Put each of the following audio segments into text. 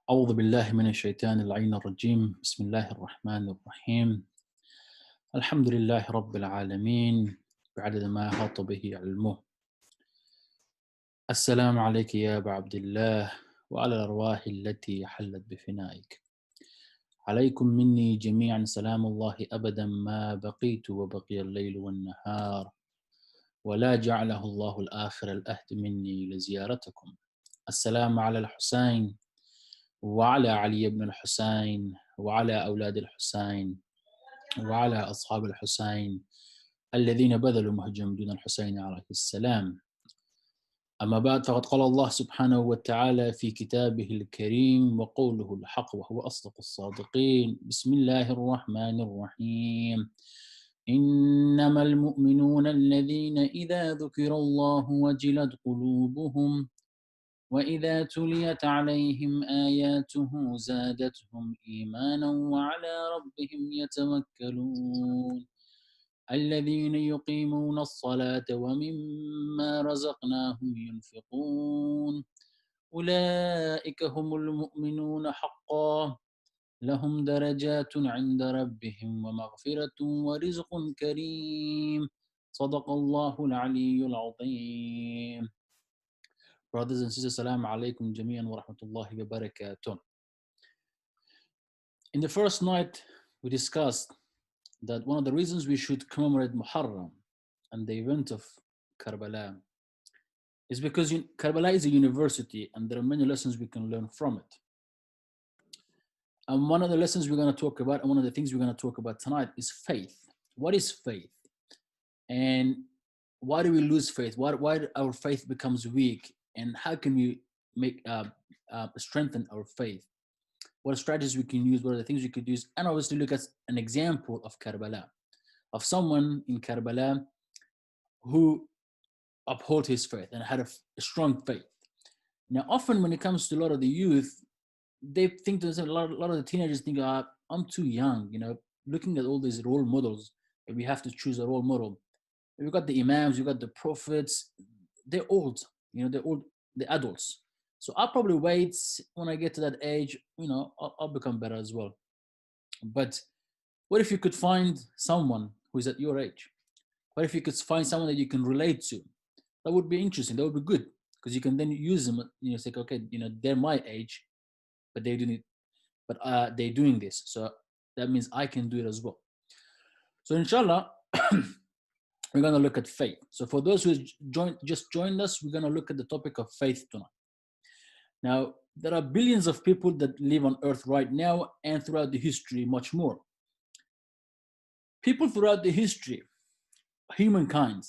أعوذ بالله من الشيطان اللعين الرجيم بسم الله الرحمن الرحيم الحمد لله رب العالمين بعدد ما أحاط به علمه. السلام عليك يا أبا عبد الله وعلى الأرواح التي حلت بفنائك. عليكم مني جميعا سلام الله أبدا ما بقيت وبقي الليل والنهار، ولا جعله الله الآخر الأهد مني لزيارتكم. السلام على الحسين وعلى علي بن الحسين وعلى أولاد الحسين وعلى أصحاب الحسين الذين بذلوا مهجهم دون الحسين عليه السلام. أما بعد، فقد قال الله سبحانه وتعالى في كتابه الكريم وقوله الحق وهو أصدق الصادقين: بسم الله الرحمن الرحيم. إنما المؤمنون الذين إذا ذكر الله وجلت قلوبهم وإذا تليت عليهم آياته زادتهم إيمانا وعلى ربهم يتوكلون الذين يقيمون الصلاة ومما رزقناهم ينفقون أولئك هم المؤمنون حقا لهم درجات عند ربهم ومغفرة ورزق كريم صدق الله العلي العظيم. Brothers and sisters, Salamo alaikum jami'an wa rahmatullahi wa barakatuh. In the first night, we discussed that one of the reasons we should commemorate Muharram and the event of Karbala is because Karbala is a university and there are many lessons we can learn from it. And one of the lessons we're going to talk about, and one of the things we're going to talk about tonight, is faith. What is faith? And why do we lose faith? Why our faith becomes weak? And how can we make strengthen our faith? What strategies we can use? What are the things we could use? And obviously look at an example of Karbala, of someone in Karbala who upheld his faith and had a strong faith. Now, often when it comes to a lot of the youth, they think to themselves, a lot of the teenagers think, I'm too young, looking at all these role models, and we have to choose a role model. We've got the imams, we've got the prophets, they're old, they're old, the adults. So I'll probably wait when I get to that age, I'll become better as well. But what if you could find someone who's at your age? What if you could find someone that you can relate to? That would be interesting. That would be good because you can then use them. Say, okay, they're my age, but they're doing it, but they're doing this. So that means I can do it as well. So inshallah, we're going to look at faith. So for those who just joined us, we're going to look at the topic of faith tonight. Now, there are billions of people that live on earth right now and throughout the history, much more. People throughout the history, humankind,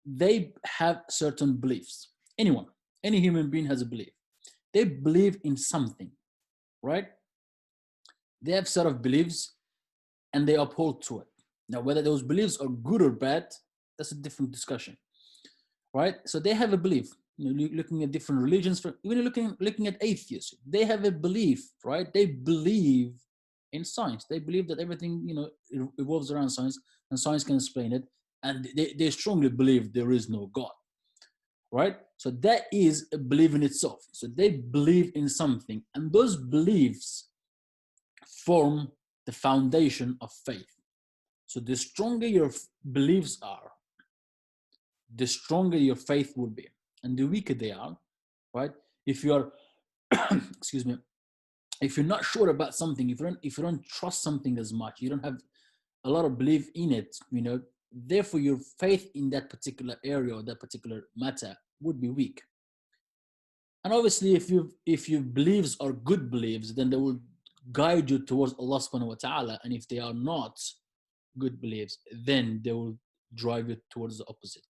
they have certain beliefs. Any human being has a belief. They believe in something, right? They have set of beliefs and they uphold to it. Now, whether those beliefs are good or bad, that's a different discussion, right? So they have a belief. Looking at different religions, even looking at atheists, they have a belief, right? They believe in science. They believe that everything, revolves around science, and science can explain it. And they strongly believe there is no God, right? So that is a belief in itself. So they believe in something, and those beliefs form the foundation of faith. So the stronger your beliefs are, the stronger your faith will be, and the weaker they are, right? If you're, excuse me, if you're not sure about something, if you don't trust something as much, you don't have a lot of belief in it, therefore your faith in that particular area or that particular matter would be weak. And obviously, if your beliefs are good beliefs, then they will guide you towards Allah subhanahu wa ta'ala. And if they are not good beliefs, then they will drive you towards the opposite.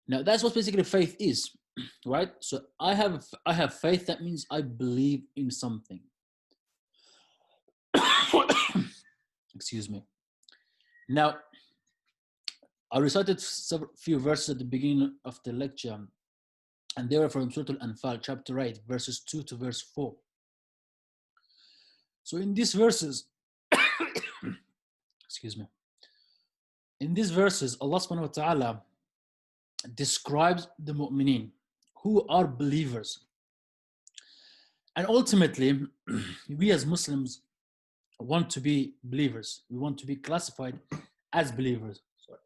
Now, that's what basically faith is, right? So I have faith. That means I believe in something. Excuse me. Now, I recited a few verses at the beginning of the lecture, and they were from Surah Al-Anfal, chapter 8, verses 2 to verse 4. So in these verses, excuse me, in these verses, Allah subhanahu wa ta'ala describes the mu'mineen, who are believers. And ultimately, we as Muslims want to be believers. We want to be classified as believers. Sorry.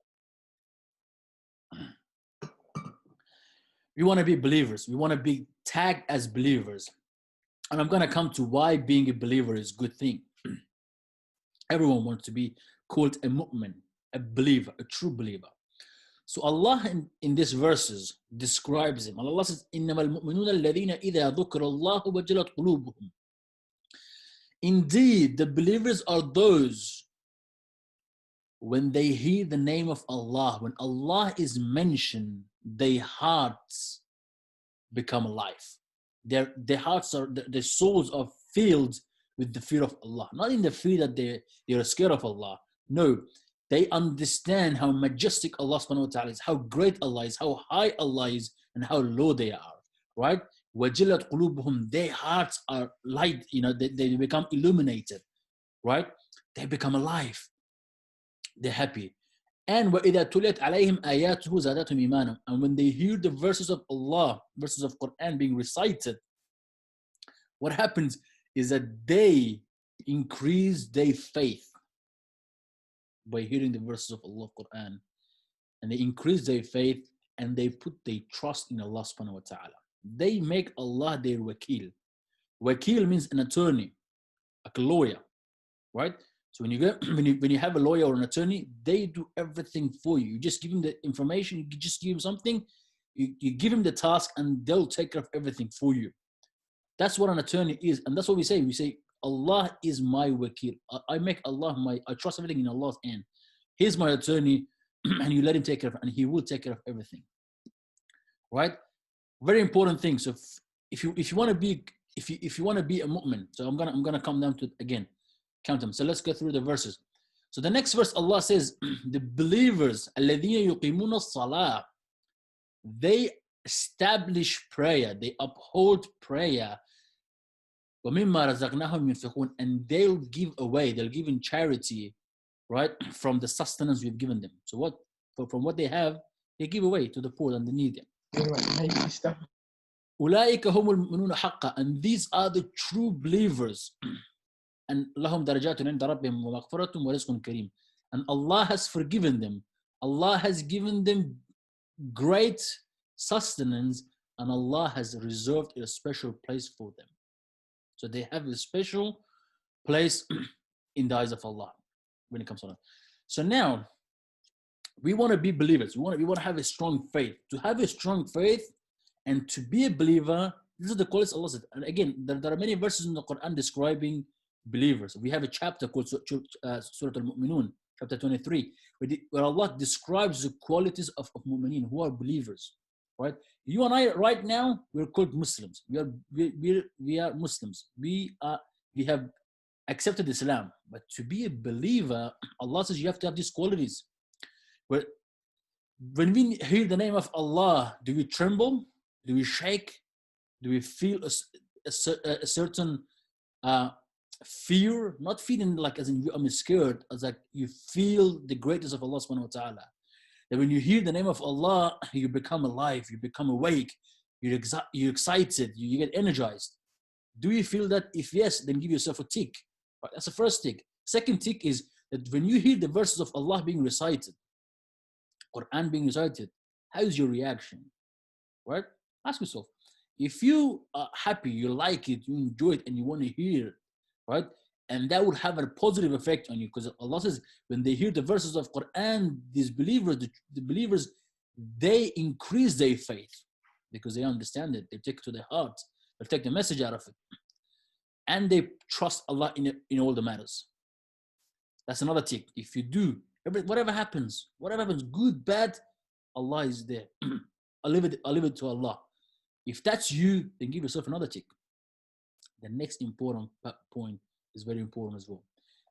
We want to be believers. We want to be tagged as believers. And I'm going to come to why being a believer is a good thing. Everyone wants to be called a mu'min, a believer, a true believer. So Allah in these verses describes him. Allah says, إِنَّمَا الْمُؤْمِنُونَ الَّذِينَ إِذَا ذُكِرَ اللَّهُ وَجِلَتْ قُلُوبُهُم. Indeed, the believers are those when they hear the name of Allah, when Allah is mentioned, their hearts become alive. Their hearts are, their souls are filled with the fear of Allah. Not in the fear that they're scared of Allah. No, they understand how majestic Allah subhanahu wa ta'ala is, how great Allah is, how high Allah is, and how low they are. Right? وَجِلَتْ قُلُوبُهُم. Their hearts are light, they become illuminated. Right? They become alive. They're happy. And وَإِذَا تُلِيَتْ عَلَيْهِمْ آيَاتُهُ زَادَتْهُمْ إِيمَانًا. And when they hear the verses of Allah, verses of Quran being recited, what happens is that they increase their faith by hearing the verses of Allah Quran. And they increase their faith and they put their trust in Allah subhanahu wa ta'ala. They make Allah their wakil. Wakil means an attorney, like a lawyer, right? So when you have a lawyer or an attorney, they do everything for you. You just give them the information, you just give them something, you give them the task, and they'll take care of everything for you. That's what an attorney is, and that's what we say. We say, Allah is my wakil. I make Allah I trust everything in Allah's hand. He's my attorney, and you let him take care of it, and he will take care of everything. Right? Very important thing. So if you want to be a mu'min, so I'm gonna come down to it again. Count them. So let's go through the verses. So the next verse, Allah says, the believers, الَّذِينَ يُقِيمُونَ الصَّلَاةِ, they establish prayer, they uphold prayer. وَمِمَّا رَزَقْنَاهُمْ يُنْفِقُونَ, and they'll give in charity, right, from the sustenance we've given them. So from what they have, they give away to the poor and the needy. أُولَٰئِكَ هُمُ الْمُؤْمِنُونَ حَقًّا, and these are the true believers. And لهم درجات عند ربهم ومغفرة ورزق كريم. And Allah has forgiven them. Allah has given them great sustenance, and Allah has reserved a special place for them. So they have a special place in the eyes of Allah when it comes to Allah. So now we want to be believers. We want to have a strong faith. To have a strong faith and to be a believer, this is the qualities Allah said. And again, there are many verses in the Quran describing believers. We have a chapter called Surah Al-Mu'minun, chapter 23, where Allah describes the qualities of mu'mineen, who are believers, right? You and I right now, we're called Muslims. We are Muslims. We have accepted Islam. But to be a believer, Allah says you have to have these qualities. When we hear the name of Allah, do we tremble? Do we shake? Do we feel a certain fear? Not feeling like as in I'm scared, as like you feel the greatness of Allah subhanahu wa ta'ala. That when you hear the name of Allah, you become alive, you become awake, you're excited, you get energized. Do you feel that? If yes, then give yourself a tick. Right? That's the first tick. Second tick is that when you hear the verses of Allah being recited, Quran being recited, how is your reaction? Right? Ask yourself. If you are happy, you like it, you enjoy it, and you want to hear it, right? And that would have a positive effect on you, because Allah says when they hear the verses of Quran, these believers, the believers, they increase their faith because they understand it. They take it to their heart. They take the message out of it, and they trust Allah in all the matters. That's another tick. If you do, whatever happens, good, bad, Allah is there. I'll leave it to Allah. If that's you, then give yourself another tick. The next important point is very important as well.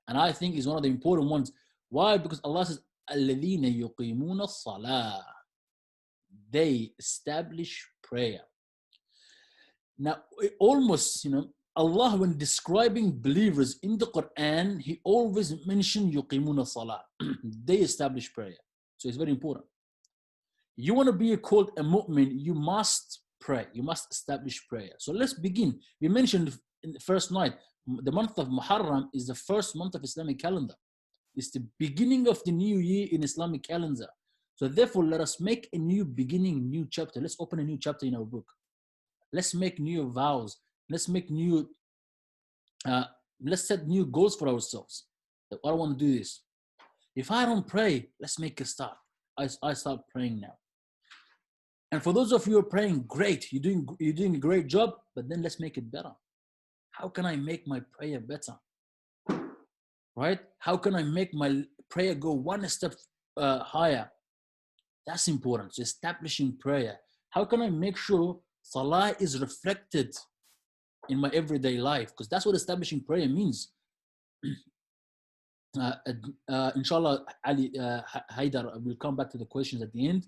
And I think is one of the important ones. Why? Because Allah says, الَّذِينَ يُقِيمُونَ الصَّلَاةِ, they establish prayer. Now, almost, Allah, when describing believers in the Quran, He always mentioned يُقِيمُونَ الصَّلَاةِ. They establish prayer. So it's very important. You want to be called a mu'min, you must pray. You must establish prayer. So let's begin. We mentioned in the first night, the month of Muharram is the first month of Islamic calendar. It's the beginning of the new year in Islamic calendar. So therefore, let us make a new beginning, new chapter. Let's open a new chapter in our book. Let's make new vows. Let's make new, uh, let's set new goals for ourselves. I want to do this. If I don't pray, let's make a start. I start praying now. And for those of you who are praying, great. You're doing a great job, but then let's make it better. How can I make my prayer better? Right? How can I make my prayer go one step higher? That's important. So establishing prayer. How can I make sure salah is reflected in my everyday life? Because that's what establishing prayer means. Inshallah, Ali Haidar, we'll come back to the questions at the end.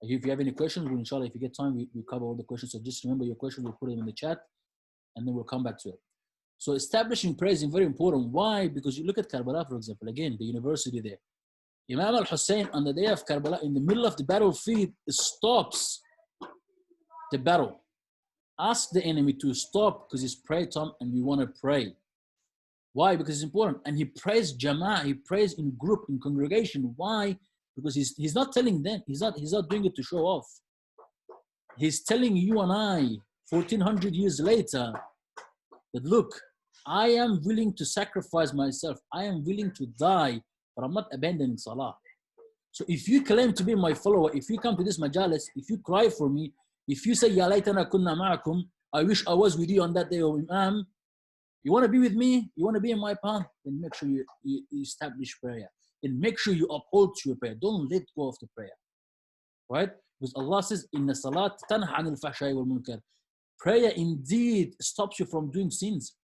If you have any questions, inshallah, if you get time, we cover all the questions. So just remember your questions, we'll put them in the chat, and then we'll come back to it. So establishing prayer is very important. Why? Because you look at Karbala, for example, again, the university there. Imam al-Hussein on the day of Karbala, in the middle of the battlefield, stops the battle. Ask the enemy to stop because it's prayer time and we want to pray. Why? Because it's important. And he prays jama'ah, he prays in group, in congregation. Why? Because he's not telling them, he's not doing it to show off. He's telling you and I, 1400 years later, that look, I am willing to sacrifice myself. I am willing to die, but I'm not abandoning salah. So if you claim to be my follower, if you come to this majalis, if you cry for me, if you say, Ya laytana kunna ma'akum, I wish I was with you on that day, O Imam, you want to be with me? You want to be in my path? Then make sure you establish prayer. Then make sure you uphold your prayer. Don't let go of the prayer. Right? Because Allah says, Inna salat tanha anil fahsha'i wal munkar. Prayer indeed stops you from doing sins.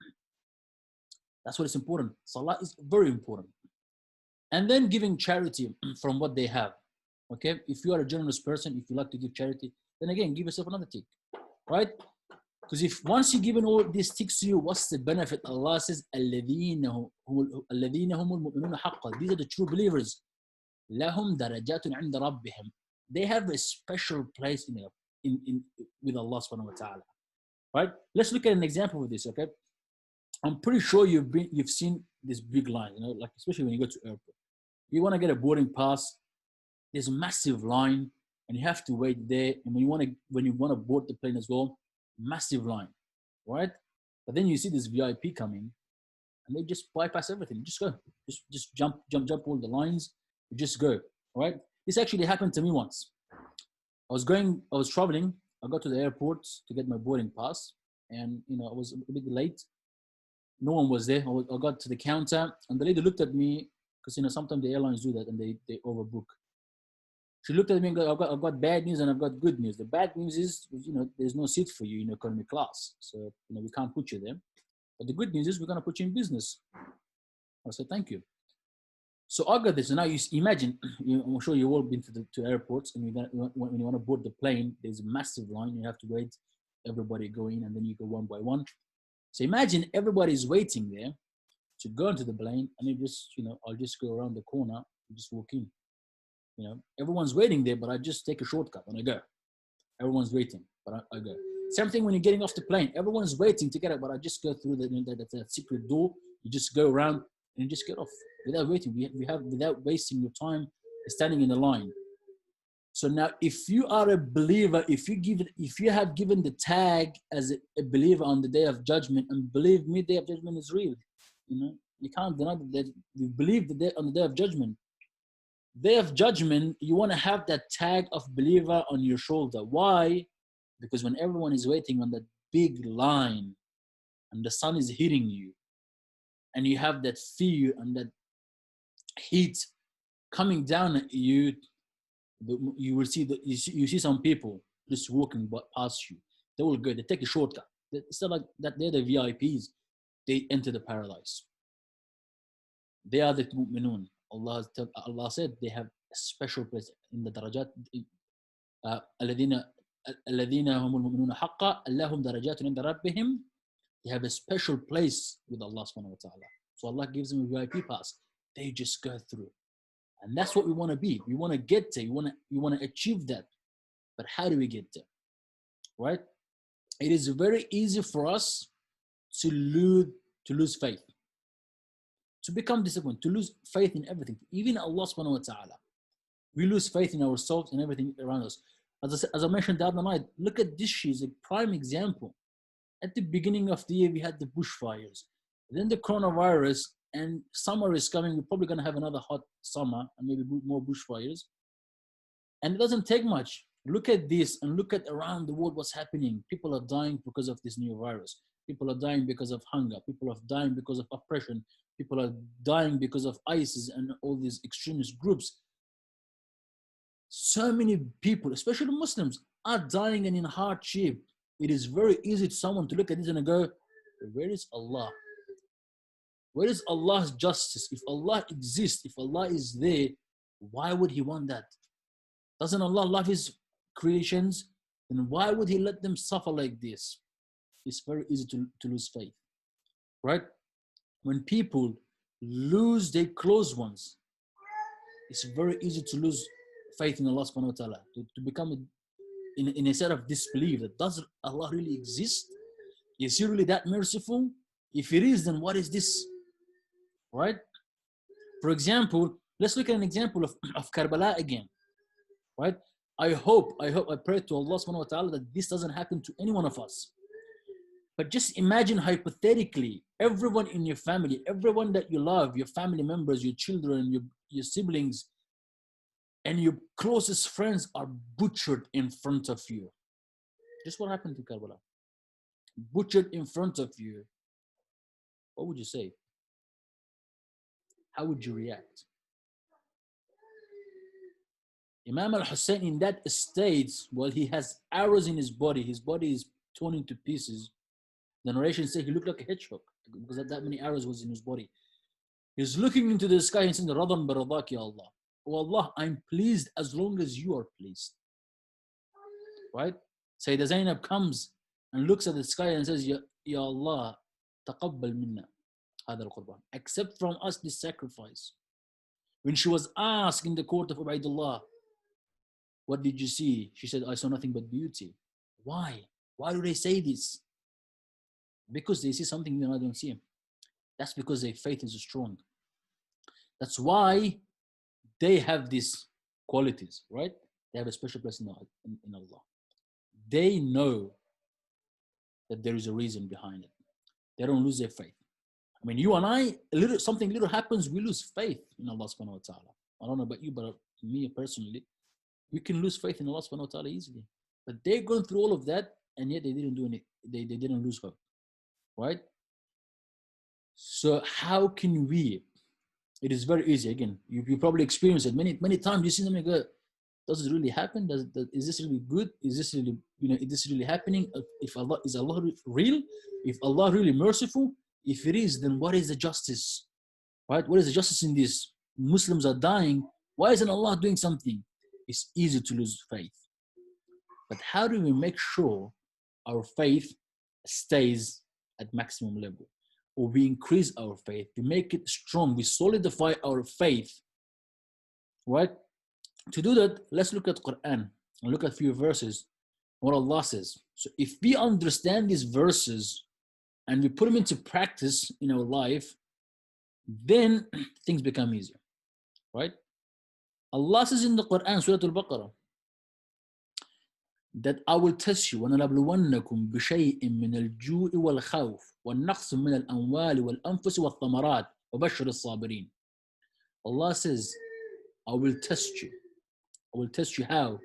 That's what is important. Salah is very important. And then giving charity from what they have. Okay? If you are a generous person, if you like to give charity, then again, give yourself another tick. Right? Because if once you've given all these ticks to you, what's the benefit? Allah says, الَّذِينَ هُمُ الْمُؤْمِنُونَ حَقًّا. These are the true believers. لَهُمْ دَرَجَاتٌ عِنْدَ رَبِّهِمْ. They have a special place with Allah subhanahu wa ta'ala. Right? Let's look at an example of this, okay? I'm pretty sure you've seen this big line, like especially when you go to airport. You want to get a boarding pass, there's a massive line, and you have to wait there. And when you want to board the plane as well, massive line, right? But then you see this VIP coming, and they just bypass everything. Just go, just jump all the lines, just go, right? This actually happened to me once. I was traveling. I got to the airport to get my boarding pass, and I was a bit late. No one was there. I got to the counter, and the lady looked at me because sometimes the airlines do that and they overbook. She looked at me and goes, I've got bad news and I've got good news. The bad news is, there's no seat for you in economy class. So, we can't put you there. But the good news is we're going to put you in business. I said, thank you. So I got this. And now you imagine, I'm sure you've all been to airports, and when you want to board the plane, there's a massive line. You have to wait, everybody go in, and then you go one by one. So imagine everybody's waiting there to go into the plane, and you just, I'll just go around the corner and just walk in. Everyone's waiting there, but I just take a shortcut and I go. Everyone's waiting, but I go. Same thing when you're getting off the plane. Everyone's waiting to get out, but I just go through that secret door. You just go around and you just get off without waiting. Without wasting your time standing in the line. So now, if you are a believer, if you have given the tag as a believer on the day of judgment, and believe me, day of judgment is real. You can't deny that you believe on the day of judgment. Day of judgment, you want to have that tag of believer on your shoulder. Why? Because when everyone is waiting on that big line and the sun is hitting you, and you have that fear and that heat coming down at you, you will see you see some people just walking past you. They will go, they take a shortcut. It's not like that they're the VIPs. They enter the paradise. They are the mu'minun. Allah said they have a special place in the darajat. الذين هم المؤمنون حقا لهم درجات عند ربهم. They have a special place with Allah subhanahu wa ta'ala. So Allah gives them a VIP pass. They just go through. And that's what we want to be. We want to get there. We want to achieve that. But how do we get there? right? It is very easy for us to lose faith, to become disappointed, to lose faith in everything, even Allah subhanahu wa ta'ala. We lose faith in ourselves and everything around us. As I mentioned the other night, look at this. She's a prime example. At the beginning of the year, we had the bushfires, then the coronavirus, and summer is coming. We're probably going to have another hot summer and maybe more bushfires. And it doesn't take much. Look at this and look at around the world what's happening. People are dying because of this new virus. People are dying because of hunger. People are dying because of oppression. People are dying because of ISIS and all these extremist groups. So many people, especially Muslims, are dying and in hardship. It is very easy to someone to look at this and go, where is Allah? Where is Allah's justice? If Allah exists, if Allah is there, why would He want that? Doesn't Allah love His creations? Then why would He let them suffer like this? It's very easy to lose faith, right? When people lose their close ones, it's very easy to lose faith in Allah subhanahu wa ta'ala, to become in a state of disbelief that does Allah really exist? Is He really that merciful? If it is, then what is this? Right? For example, let's look at an example of Karbala again. Right? I pray to Allah subhanahu wa ta'ala that this doesn't happen to any one of us. But just imagine hypothetically, everyone in your family, everyone that you love, your family members, your children, your siblings, and your closest friends are butchered in front of you. Just what happened to Karbala. Butchered in front of you. What would you say? How would you react? Imam al-Hussein in that state, well, he has arrows in his body is torn into pieces. The narration says he looked like a hedgehog because that many arrows was in his body. He's looking into the sky and saying, Radhan baradak ya Allah. Oh Allah, I'm pleased as long as you are pleased. Right? Sayyidah Zainab comes and looks at the sky and says, Ya Allah, taqabbal minna hada al-qurban. Accept from us this sacrifice. When she was asked in the court of Ubaidullah, what did you see? She said, I saw nothing but beauty. Why? Why do they say this? Because they see something that I don't see. That's because their faith is strong. That's why they have these qualities, right? They have a special place in Allah. They know that there is a reason behind it. They don't lose their faith. I mean, you and I, something little happens, we lose faith in Allah subhanahu wa ta'ala. I don't know about you, but me personally, we can lose faith in Allah subhanahu wa ta'ala easily. But they're going through all of that, and yet they didn't do anything. They didn't lose hope, right? So how can we? It is very easy. Again, you probably experienced it many times. You see them and go, does it really happen? Is this really good? Is this really, is this really happening? Is Allah real? If Allah really merciful? If it is, then what is the justice? Right? What is the justice in this? Muslims are dying. Why isn't Allah doing something? It's easy to lose faith. But how do we make sure our faith stays at maximum level? Or we increase our faith, we make it strong, we solidify our faith, right? To do that, let's look at Quran and look at a few verses, what Allah says. So if we understand these verses and we put them into practice in our life, then things become easier, right? Allah says in the Quran, Surah Al-Baqarah, that I will test you وَنَلَبْلُوَنَّكُمْ بِشَيْءٍ مِّنَ الْجُوءِ وَالْخَوْفِ وَالنَّقْصِ مِنَ الْأَمْوَالِ وَالْأَنفُسِ وَالثَّمَرَاتِ وَبَشِّرِ الصَّابِرِينَ. Allah says, I will test you. I will test you how?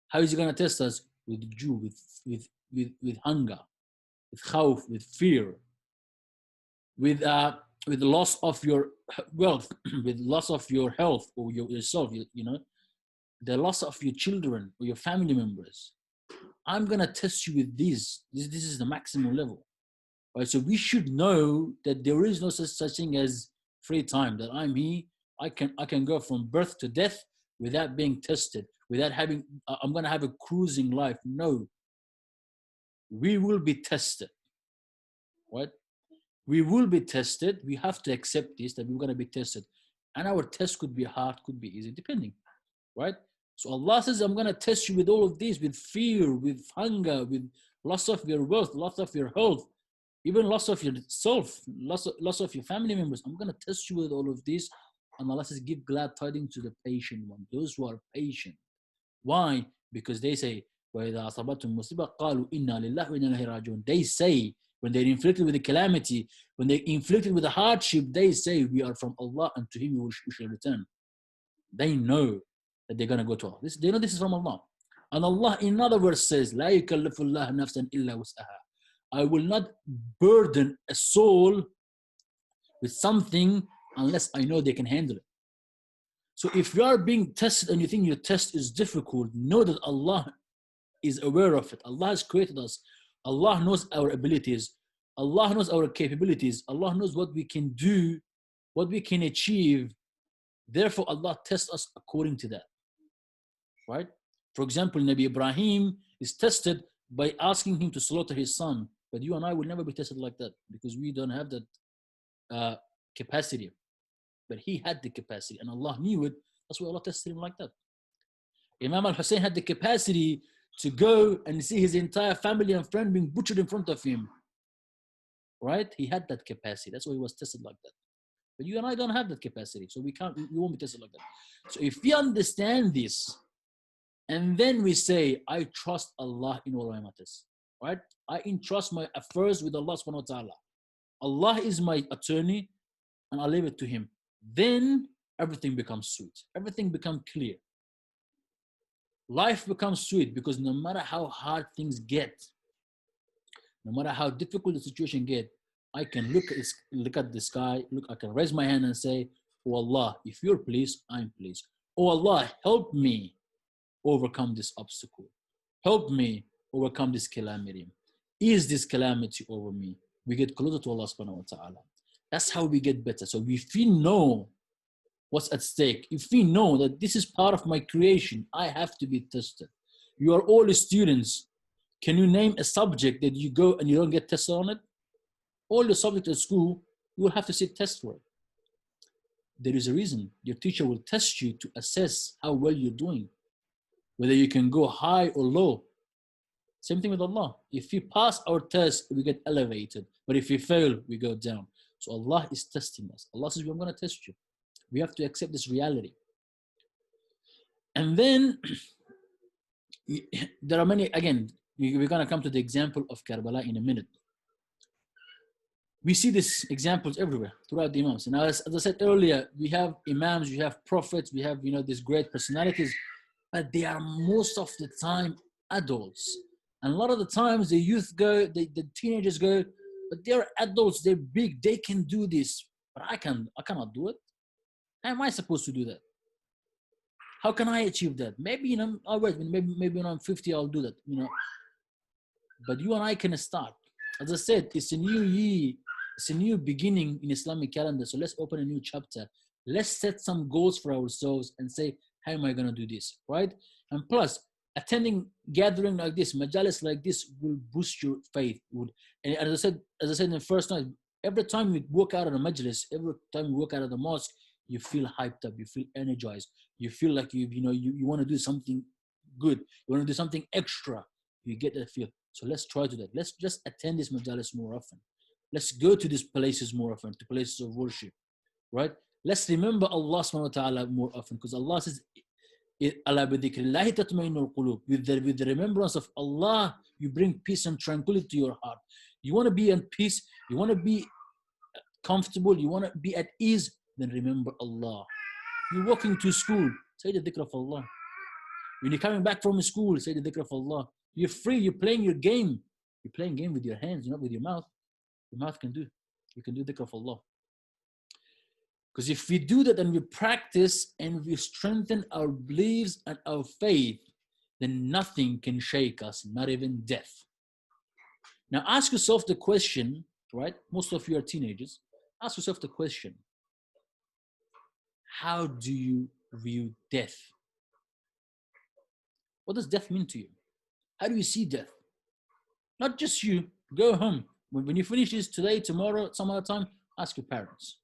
How is He going to test us? With Jew, with hunger, with khawf, with fear, with loss of your wealth, with loss of your health or yourself, the loss of your children or your family members. I'm going to test you with this. This is the maximum level. Right? So we should know that there is no such thing as free time, that I'm here, I can go from birth to death without being tested, without I'm going to have a cruising life. No. We will be tested. Right? We will be tested. We have to accept this, that we're going to be tested. And our test could be hard, could be easy, depending. Right? So Allah says, I'm going to test you with all of these, with fear, with hunger, with loss of your wealth, loss of your health, even loss of yourself, loss of your family members. I'm going to test you with all of these. And Allah says, give glad tidings to the patient one, those who are patient. Why? Because they say, وَإِذَا أَصَابَتْهُمْ مُصِيبَةٌ قَالُوا إِنَّا لِلَّهِ وَإِنَّا إِلَيْهِ راجعون. They say, when they're inflicted with a calamity, when they're inflicted with a hardship, they say, we are from Allah and to Him we shall return. They know that they're going to go to Allah. They know this is from Allah. And Allah in another verse says, لَا يُكَلِّفُ اللَّهُ نَفْسًا إِلَّا وُسْعَهَا. I will not burden a soul with something unless I know they can handle it. So if you are being tested and you think your test is difficult, know that Allah is aware of it. Allah has created us. Allah knows our abilities. Allah knows our capabilities. Allah knows what we can do, what we can achieve. Therefore, Allah tests us according to that. Right? For example, Nabi Ibrahim is tested by asking him to slaughter his son. But you and I will never be tested like that because we don't have that capacity. But he had the capacity and Allah knew it. That's why Allah tested him like that. Imam al-Hussein had the capacity to go and see his entire family and friend being butchered in front of him. Right? He had that capacity. That's why he was tested like that. But you and I don't have that capacity. So we won't be tested like that. So if we understand this, and then we say, I trust Allah in all my matters. Right? I entrust my affairs with Allah subhanahu wa ta'ala. Allah is my attorney and I leave it to Him. Then everything becomes sweet. Everything becomes clear. Life becomes sweet because no matter how hard things get, no matter how difficult the situation get, I can look at the sky, I can raise my hand and say, oh Allah, if you're pleased, I'm pleased. Oh Allah, help me overcome this obstacle. Help me overcome this calamity. Ease this calamity over me. We get closer to Allah subhanahu wa ta'ala. That's how we get better. So if we know what's at stake, if we know that this is part of my creation, I have to be tested. You are all students. Can you name a subject that you go and you don't get tested on it? All the subjects at school, you will have to sit test for it. There is a reason. Your teacher will test you to assess how well you're doing, whether you can go high or low. Same thing with Allah. If we pass our test, we get elevated. But if we fail, we go down. So Allah is testing us. Allah says, I'm going to test you. We have to accept this reality. And then there are many, again, we're going to come to the example of Karbala in a minute. We see these examples everywhere throughout the Imams. And as I said earlier, we have Imams, we have prophets, we have, these great personalities, but they are most of the time adults. And a lot of the times the youth go, the teenagers go, but they're adults, they're big, they can do this, but I cannot do it. How am I supposed to do that? How can I achieve that? Maybe, I'll wait, maybe when I'm 50, I'll do that, But you and I can start. As I said, it's a new year, it's a new beginning in Islamic calendar. So let's open a new chapter. Let's set some goals for ourselves and say, how am I going to do this, right? And plus, attending gathering like this, majalis like this will boost your faith. And as I said in the first night, every time you walk out of the majlis, every time you walk out of the mosque, you feel hyped up, you feel energized, you feel like you want to do something good, you want to do something extra. You get that feel. So let's try to that. Let's just attend this majalis more often. Let's go to these places more often, to places of worship, right? Let's remember Allah subhanahu wa ta'ala more often, because Allah says, with the remembrance of Allah, you bring peace and tranquility to your heart. You want to be at peace, you want to be comfortable, you want to be at ease, then remember Allah. You're walking to school, say the dhikr of Allah. When you're coming back from school, say the dhikr of Allah. You're free, you're playing your game. You're playing game with your hands, not with your mouth. Your mouth can do. You can do dhikr of Allah. Because if we do that and we practice and we strengthen our beliefs and our faith, then nothing can shake us, not even death. Now ask yourself the question, right? Most of you are teenagers. Ask yourself the question, how do you view death? What does death mean to you? How do you see death? Not just you. Go home. When you finish this today, tomorrow, some other time, ask your parents.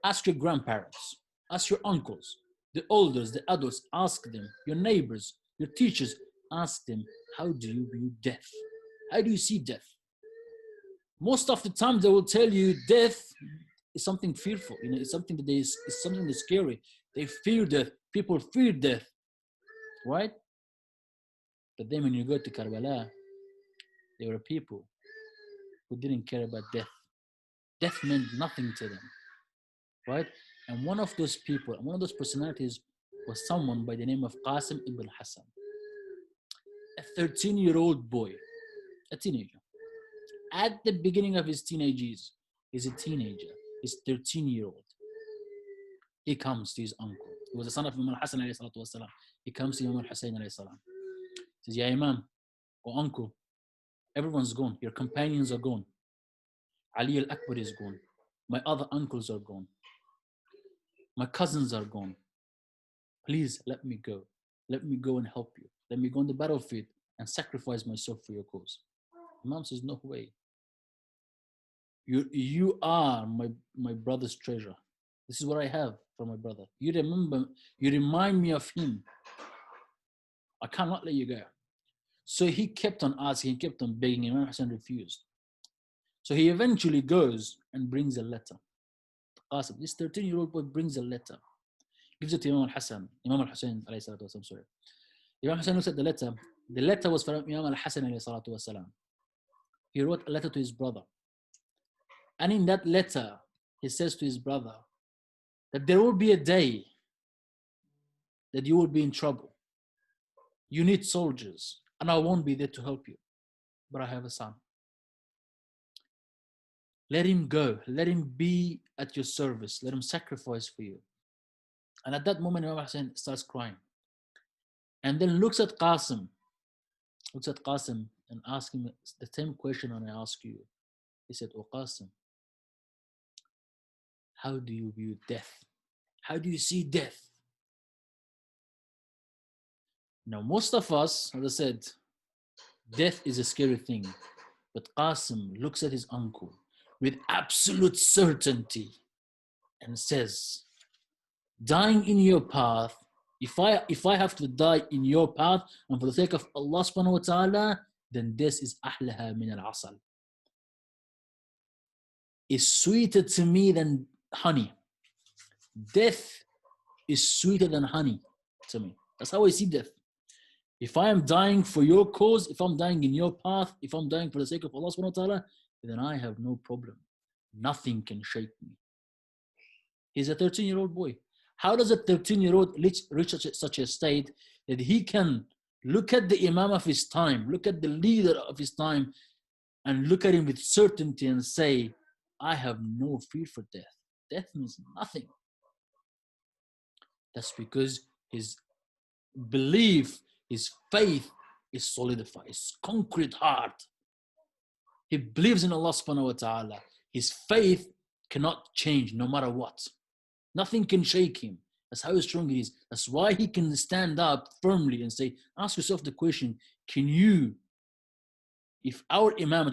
Ask your grandparents. Ask your uncles. The elders, the adults, ask them. Your neighbors, your teachers, ask them, how do you view death? How do you see death? Most of the time, they will tell you death is something fearful. It's something that is something that's scary. They fear death. People fear death, right? But then when you go to Karbala, there were people who didn't care about death. Death meant nothing to them, right? And one of those people, one of those personalities was someone by the name of Qasim ibn Hassan, a 13-year-old boy, a teenager. At the beginning of his teenage years, he's a teenager, he's 13-year-old. He comes to his uncle. He was the son of Imam al-Hassan alayhi salatu wasalam. He comes to Imam al-Hussein alayhi salam. He says, Ya Imam, or uncle, everyone's gone. Your companions are gone. Ali al-Akbar is gone. My other uncles are gone. My cousins are gone. Please let me go. Let me go and help you. Let me go on the battlefield and sacrifice myself for your cause. Imam says, no way. You are my brother's treasure. This is what I have from my brother. You remind me of him. I cannot let you go. So he kept on asking, he kept on begging. Imam Hassan refused. So he eventually goes and brings a letter. Qasim, this 13-year-old boy brings a letter. Gives it to Imam al-Hassan, Imam al-Hussein alayhi salatu wasalam, sorry. Imam Hassan looks at the letter. The letter was from Imam al-Hassan alayhi salatu wasalam. He wrote a letter to his brother. And in that letter, he says to his brother that there will be a day that you will be in trouble. You need soldiers, and I won't be there to help you. But I have a son. Let him go. Let him be at your service. Let him sacrifice for you. And at that moment, Imam Hassan starts crying. And then looks at Qasim and asks him the same question I ask you. He said, Oh Qasim, how do you view death? How do you see death? Now, most of us, as I said, death is a scary thing. But Qasim looks at his uncle with absolute certainty and says, dying in your path, if I have to die in your path and for the sake of Allah subhanahu wa ta'ala, then this is ahlaha min al-asal. Is sweeter to me than honey. Death is sweeter than honey to me. That's how I see death. If I am dying for your cause, if I'm dying in your path, if I'm dying for the sake of Allah subhanahu wa ta'ala, then I have no problem. Nothing can shake me. He's a 13-year-old boy. How does a 13-year-old reach such a state that he can look at the Imam of his time, look at the leader of his time, and look at him with certainty and say, I have no fear for death. Death means nothing. That's because his belief, his faith is solidified, his concrete heart. He believes in Allah subhanahu wa ta'ala. His faith cannot change no matter what. Nothing can shake him. That's how strong he is. That's why he can stand up firmly and say, ask yourself the question, can you, if our Imam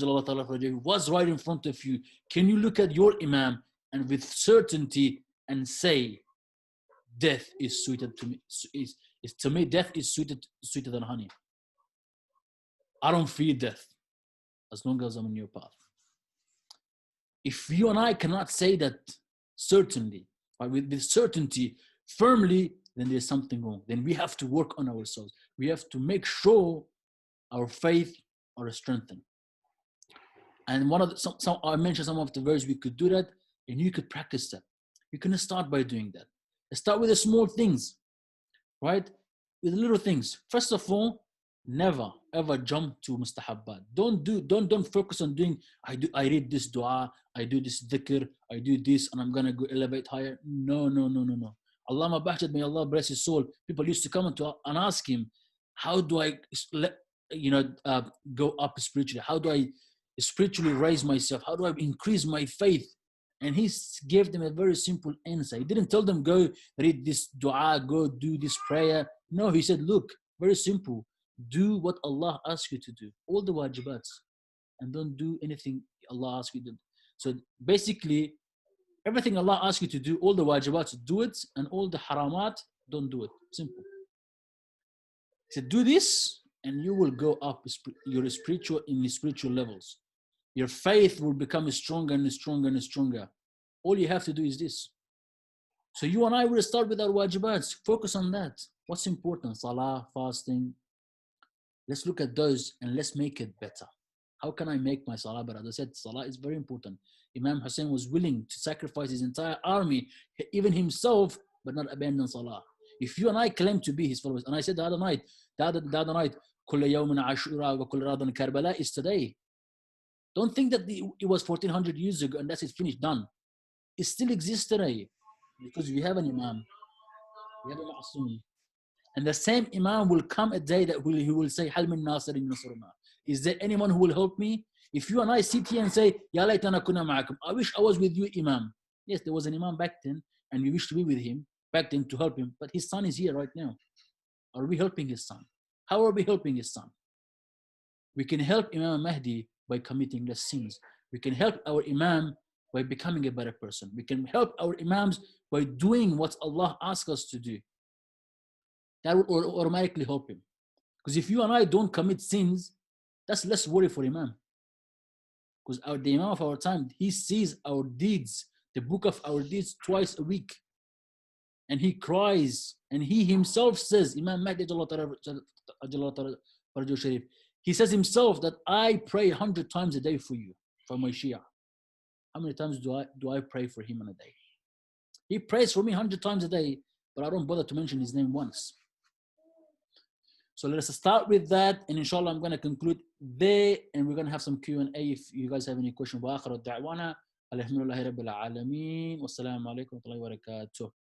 was right in front of you, can you look at your Imam and with certainty and say, death is sweeter to me, to me, death is sweeter than honey. I don't fear death as long as I'm in your path. If you and I cannot say that certainly, but with certainty, firmly, then there's something wrong. Then we have to work on ourselves. We have to make sure our faith are strengthened. And I mentioned some of the ways we could do that, and you could practice that. You can start by doing that. Start with the small things, right? With the little things. First of all, never ever jump to mustahabbat. Don't focus on doing. I read this dua, I do this dhikr, I do this, and I'm gonna go elevate higher. No. Allama Bahjad, may Allah bless his soul. People used to come and ask him, how do I go up spiritually? How do I spiritually raise myself? How do I increase my faith? And he gave them a very simple answer. He didn't tell them, go read this dua, go do this prayer. No, he said, look, very simple. Do what Allah asks you to do, all the wajibats, and don't do anything Allah asks you to do. So basically, everything Allah asks you to do, all the wajibats, do it, and all the haramat, Don't do it. Simple. He said, do this, and you will go up your spiritual in the spiritual levels. Your faith will become stronger and stronger and stronger. All you have to do is this. So you and I will start with our wajibats. Focus on that. What's important? Salah, fasting. Let's look at those and let's make it better. How can I make my salah better? As I said, salah is very important. Imam Hussein was willing to sacrifice his entire army, even himself, but not abandon salah. If you and I claim to be his followers, and I said the other night, كل يوم عاشوراء وكل رمضان Karbala is today. Don't think that it was 1400 years ago and that's it, finished, done. It still exists today because we have an imam, we have a ma'asum. And the same imam will come a day that he will say, Hal min nasirin nasruna. Is there anyone who will help me? If you and I sit here and say, Ya laytana kunna ma'akum, I wish I was with you, imam. Yes, there was an imam back then, and we wish to be with him back then to help him, but his son is here right now. Are we helping his son? How are we helping his son? We can help Imam Mahdi by committing less sins. We can help our imam by becoming a better person. We can help our imams by doing what Allah asks us to do. That will automatically help him. Because if you and I don't commit sins, that's less worry for imam. Because the imam of our time, he sees our deeds, the book of our deeds, twice a week. And he cries, and he himself says, Imam Mahdi, he says himself that I pray 100 times a day for you, for my Shia. How many times do I pray for him in a day? He prays for me 100 times a day, but I don't bother to mention his name once. So let us start with that, and inshallah I'm going to conclude there, and we're going to have some Q&A if you guys have any questions. وآخر الدعوانا الحمد لله رب العالمين والسلام عليكم ورحمة الله وبركاته.